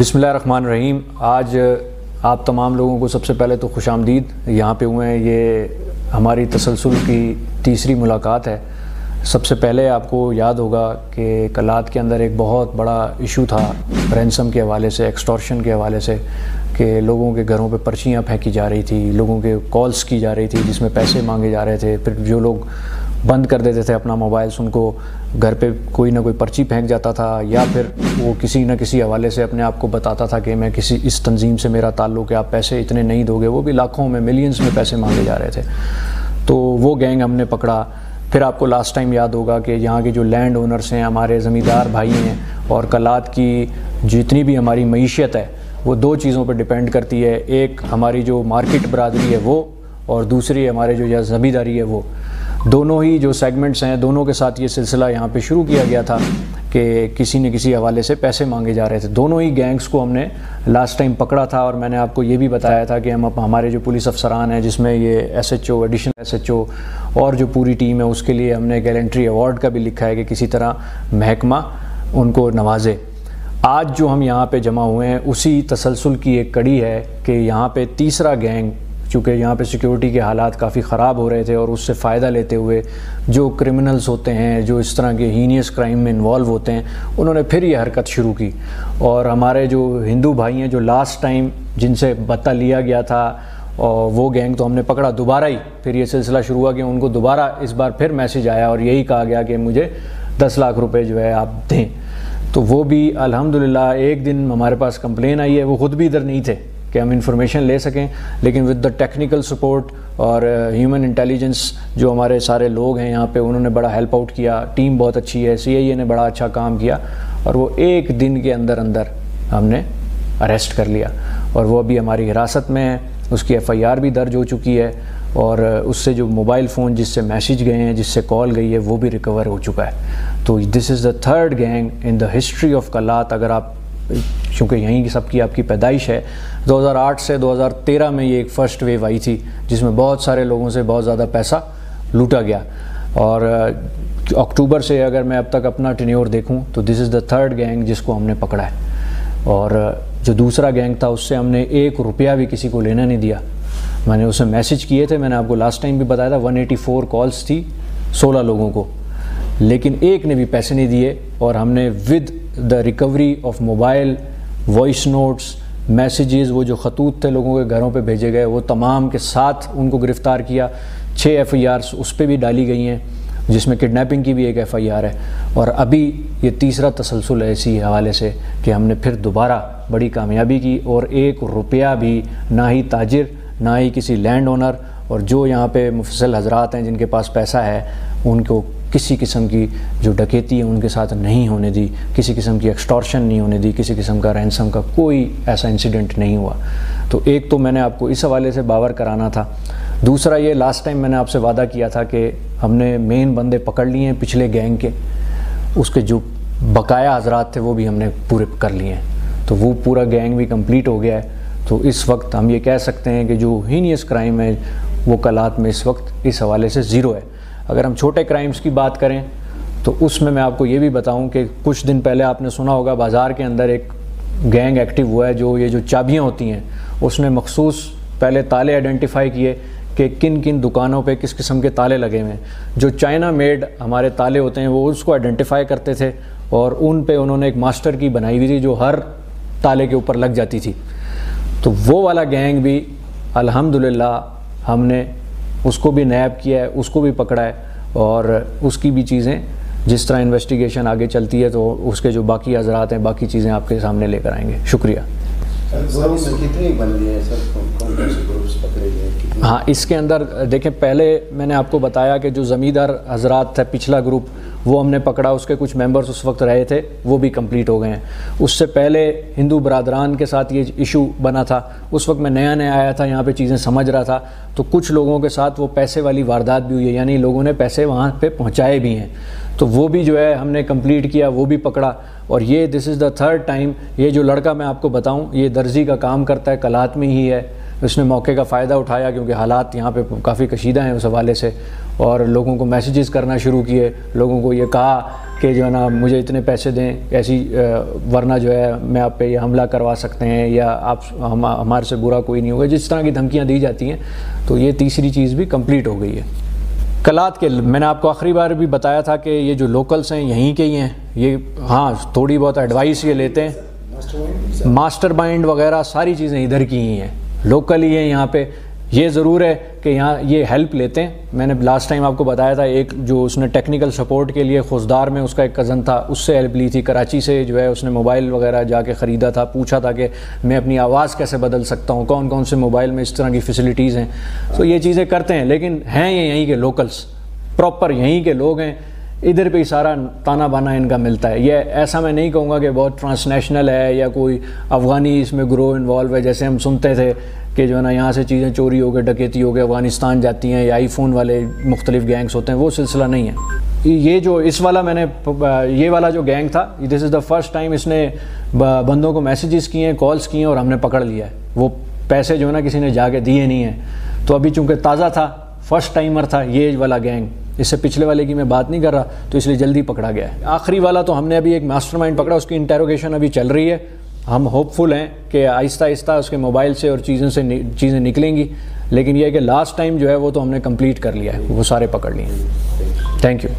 بسم اللہ الرحمن الرحیم۔ آج آپ تمام لوگوں کو سب سے پہلے تو خوش آمدید یہاں پہ ہوئے ہیں۔ یہ ہماری تسلسل کی تیسری ملاقات ہے۔ سب سے پہلے آپ کو یاد ہوگا کہ کلات کے اندر ایک بہت بڑا ایشو تھا رینسم کے حوالے سے، ایکسٹورشن کے حوالے سے، کہ لوگوں کے گھروں پہ پرچیاں پھینکی جا رہی تھی، لوگوں کے کالز کی جا رہی تھی جس میں پیسے مانگے جا رہے تھے۔ پھر جو لوگ بند کر دیتے تھے اپنا موبائلس، ان کو گھر پہ کوئی نہ کوئی پرچی پھینک جاتا تھا، یا پھر وہ کسی نہ کسی حوالے سے اپنے آپ کو بتاتا تھا کہ میں کسی اس تنظیم سے میرا تعلق ہے، آپ پیسے اتنے نہیں دو گے۔ وہ بھی لاکھوں میں، ملینز میں پیسے مانگے جا رہے تھے۔ تو وہ گینگ ہم نے پکڑا۔ پھر آپ کو لاسٹ ٹائم یاد ہوگا کہ یہاں کے جو لینڈ اونرز ہیں، ہمارے زمیندار بھائی ہیں، اور کلات کی جتنی بھی ہماری معیشت ہے وہ دو چیزوں پہ ڈیپینڈ کرتی ہے۔ ایک ہماری جو مارکیٹ برادری ہے وہ، اور دوسری ہمارے جو زمینداری ہے وہ۔ دونوں ہی جو سیگمنٹس ہیں، دونوں کے ساتھ یہ سلسلہ یہاں پہ شروع کیا گیا تھا کہ کسی نہ کسی حوالے سے پیسے مانگے جا رہے تھے۔ دونوں ہی گینگز کو ہم نے لاسٹ ٹائم پکڑا تھا، اور میں نے آپ کو یہ بھی بتایا تھا کہ ہمارے جو پولیس افسران ہیں، جس میں یہ S H O, additional S H O اور جو پوری ٹیم ہے، اس کے لیے ہم نے گیلنٹری ایوارڈ کا بھی لکھا ہے کہ کسی طرح محکمہ ان کو نوازے۔ آج جو ہم یہاں پہ جمع ہوئے ہیں اسی تسلسل کی ایک کڑی ہے کہ یہاں پہ تیسرا گینگ، چونکہ یہاں پہ سیکیورٹی کے حالات کافی خراب ہو رہے تھے، اور اس سے فائدہ لیتے ہوئے جو کرمنلز ہوتے ہیں، جو اس طرح کے ہینیس کرائم میں انوالو ہوتے ہیں، انہوں نے پھر یہ حرکت شروع کی۔ اور ہمارے جو ہندو بھائی ہیں، جو لاسٹ ٹائم جن سے بتا لیا گیا تھا، اور وہ گینگ تو ہم نے پکڑا دوبارہ ہی۔ پھر یہ سلسلہ شروع ہوا کہ ان کو دوبارہ اس بار پھر میسج آیا، اور یہی کہا گیا کہ مجھے 10 لاکھ روپے جو ہے آپ دیں۔ تو وہ بھی الحمدللہ ایک دن ہمارے پاس کمپلین آئی ہے، وہ خود بھی ادھر نہیں تھے کہ ہم انفارمیشن لے سکیں، لیکن ود دا ٹیکنیکل سپورٹ اور ہیومن انٹیلیجنس جو ہمارے سارے لوگ ہیں یہاں پہ، انہوں نے بڑا ہیلپ آؤٹ کیا۔ ٹیم بہت اچھی ہے، سی آئی اے نے بڑا اچھا کام کیا، اور وہ ایک دن کے اندر ہم نے اریسٹ کر لیا، اور وہ ابھی ہماری حراست میں ہے۔ اس کی ایف آئی آر بھی درج ہو چکی ہے، اور اس سے جو موبائل فون جس سے میسیج گئے ہیں، جس سے کال گئی ہے، وہ بھی ریکور ہو چکا ہے۔ تو this is the third gang in the history of Kalat. اگر آپ، چونکہ یہیں سب کی آپ کی پیدائش ہے، 2008 سے 2013 میں یہ ایک فرسٹ ویو آئی تھی جس میں بہت سارے لوگوں سے بہت زیادہ پیسہ لوٹا گیا، اور اکتوبر سے اگر میں اب تک اپنا ٹینیور دیکھوں تو this is the third gang جس کو ہم نے پکڑا ہے۔ اور جو دوسرا گینگ تھا، اس سے ہم نے 1 روپیہ بھی کسی کو لینا نہیں دیا۔ میں نے اسے میسج کیے تھے، میں نے آپ کو لاسٹ ٹائم بھی بتایا تھا، 184 کالز تھی 16 لوگوں کو، لیکن ایک نے بھی پیسے نہیں دیے۔ اور ہم نے with the recovery of mobile, voice notes, messages, وہ جو خطوط تھے لوگوں کے گھروں پہ بھیجے گئے، وہ تمام کے ساتھ ان کو گرفتار کیا۔ 6 ایف آئی آرس اس پہ بھی ڈالی گئی ہیں، جس میں کڈنیپنگ کی بھی ایک ایف آئی آر ہے۔ اور ابھی یہ تیسرا تسلسل ہے اسی حوالے سے کہ ہم نے پھر دوبارہ بڑی کامیابی کی، اور 1 روپیہ بھی نہ ہی تاجر، نہ ہی کسی لینڈ اونر، اور جو یہاں پہ مفصل حضرات ہیں جن کے پاس پیسہ ہے، ان کو کسی قسم کی جو ڈکیتی ہے ان کے ساتھ نہیں ہونے دی، کسی قسم کی ایکسٹورشن نہیں ہونے دی، کسی قسم کا رینسم کا کوئی ایسا انسیڈنٹ نہیں ہوا۔ تو ایک تو میں نے آپ کو اس حوالے سے باور کرانا تھا۔ دوسرا یہ، لاسٹ ٹائم میں نے آپ سے وعدہ کیا تھا کہ ہم نے مین بندے پکڑ لیے ہیں پچھلے گینگ کے، اس کے جو بقایا حضرات تھے وہ بھی ہم نے پورے کر لیے ہیں۔ تو وہ پورا گینگ بھی کمپلیٹ ہو گیا ہے۔ تو اس وقت ہم یہ کہہ سکتے ہیں کہ جو ہینیس کرائم ہے وہ کلات میں اس وقت اس حوالے سے 0 ہے۔ اگر ہم چھوٹے کرائمز کی بات کریں تو اس میں آپ کو یہ بھی بتاؤں کہ کچھ دن پہلے آپ نے سنا ہوگا بازار کے اندر ایک گینگ ایکٹیو ہوا ہے، جو یہ جو چابیاں ہوتی ہیں، اس نے مخصوص پہلے تالے آئیڈینٹیفائی کیے کہ کن کن دکانوں پہ کس قسم کے تالے لگے ہوئے ہیں۔ جو چائنا میڈ ہمارے تالے ہوتے ہیں وہ اس کو آئیڈینٹیفائی کرتے تھے، اور ان پہ انہوں نے ایک ماسٹر کی بنائی ہوئی تھی جو ہر تالے کے اوپر لگ جاتی تھی۔ تو وہ والا گینگ بھی الحمدللہ ہم نے اس کو بھی نیب کیا ہے، اس کو بھی پکڑا ہے، اور اس کی بھی چیزیں جس طرح انویسٹیگیشن آگے چلتی ہے تو اس کے جو باقی حضرات ہیں باقی چیزیں آپ کے سامنے لے کر آئیں گے۔ شکریہ۔ ہاں، اس کے اندر دیکھیں، پہلے میں نے آپ کو بتایا کہ جو زمیندار حضرات تھے پچھلا گروپ، وہ ہم نے پکڑا، اس کے کچھ ممبرز اس وقت رہے تھے، وہ بھی کمپلیٹ ہو گئے ہیں۔ اس سے پہلے ہندو برادران کے ساتھ یہ ایشو بنا تھا، اس وقت میں نیا آیا تھا یہاں پہ، چیزیں سمجھ رہا تھا، تو کچھ لوگوں کے ساتھ وہ پیسے والی واردات بھی ہوئی ہے، یعنی لوگوں نے پیسے وہاں پہ پہنچائے بھی ہیں، تو وہ بھی جو ہے ہم نے کمپلیٹ کیا، وہ بھی پکڑا۔ اور یہ دس از دا تھرڈ ٹائم۔ یہ جو لڑکا میں آپ کو بتاؤں، یہ درزی کا کام کرتا ہے، کلات میں ہی ہے، اس نے موقع کا فائدہ اٹھایا کیونکہ حالات یہاں پہ کافی کشیدہ ہیں اس حوالے سے، اور لوگوں کو میسیجز کرنا شروع کیے، لوگوں کو یہ کہا کہ جو ہے نا مجھے اتنے پیسے دیں ایسی، ورنہ جو ہے میں آپ پہ یہ حملہ کروا سکتے ہیں یا آپ ہمارے سے برا کوئی نہیں ہوگا، جس طرح کی دھمکیاں دی جاتی ہیں۔ تو یہ تیسری چیز بھی کمپلیٹ ہو گئی ہے۔ کلات کے میں نے آپ کو آخری بار بھی بتایا تھا کہ یہ جو لوکلس ہیں یہیں کے ہی ہیں، یہ ہاں تھوڑی بہت ایڈوائس یہ لیتے ہیں، ماسٹر مائنڈ وغیرہ ساری چیزیں ادھر کی ہی ہیں، لوکل ہی ہیں یہاں پہ۔ یہ ضرور ہے کہ یہاں یہ ہیلپ لیتے ہیں، میں نے لاسٹ ٹائم آپ کو بتایا تھا، ایک جو اس نے ٹیکنیکل سپورٹ کے لیے خوزدار میں اس کا ایک کزن تھا، اس سے ہیلپ لی تھی، کراچی سے جو ہے اس نے موبائل وغیرہ جا کے خریدا تھا، پوچھا تھا کہ میں اپنی آواز کیسے بدل سکتا ہوں، کون کون سے موبائل میں اس طرح کی فیسلٹیز ہیں، تو یہ چیزیں کرتے ہیں، لیکن ہیں یہ یہیں کے لوکلس، پراپر یہیں کے لوگ ہیں، ادھر پہ ہی سارا تانا بانا ان کا ملتا ہے۔ یہ ایسا میں نہیں کہوں گا کہ بہت ٹرانسنیشنل ہے یا کوئی افغانی اس میں گروہ انوالو ہے، جیسے ہم سنتے تھے کہ جو ہے نا یہاں سے چیزیں چوری ہو کے ڈکیتی ہو کے افغانستان جاتی ہیں یا آئی فون والے مختلف گینگس ہوتے ہیں، وہ سلسلہ نہیں ہے۔ یہ جو اس والا میں نے یہ والا جو گینگ تھا، دس از دا فرسٹ ٹائم اس نے بندوں کو میسیجز کیے ہیں، کالز کیے ہیں اور ہم نے پکڑ لیا ہے۔ وہ پیسے جو ہے نا کسی نے جا کے دیے نہیں ہیں، تو ابھی چونکہ تازہ تھا، فرسٹ ٹائمر تھا یہ والا گینگ، اس سے پچھلے والے کی میں بات نہیں کر رہا، تو اس لیے جلدی پکڑا گیا ہے۔ آخری والا تو ہم نے ابھی ایک ماسٹر مائنڈ پکڑا، اس کی انٹیروگیشن ابھی چل رہی ہے، ہم ہوپ فل ہیں کہ آہستہ آہستہ اس کے موبائل سے اور چیزیں نکلیں گی، لیکن یہ ہے کہ لاسٹ ٹائم جو ہے وہ تو ہم نے کمپلیٹ کر لیا ہے، وہ سارے پکڑ لیے ہیں۔ Thank you.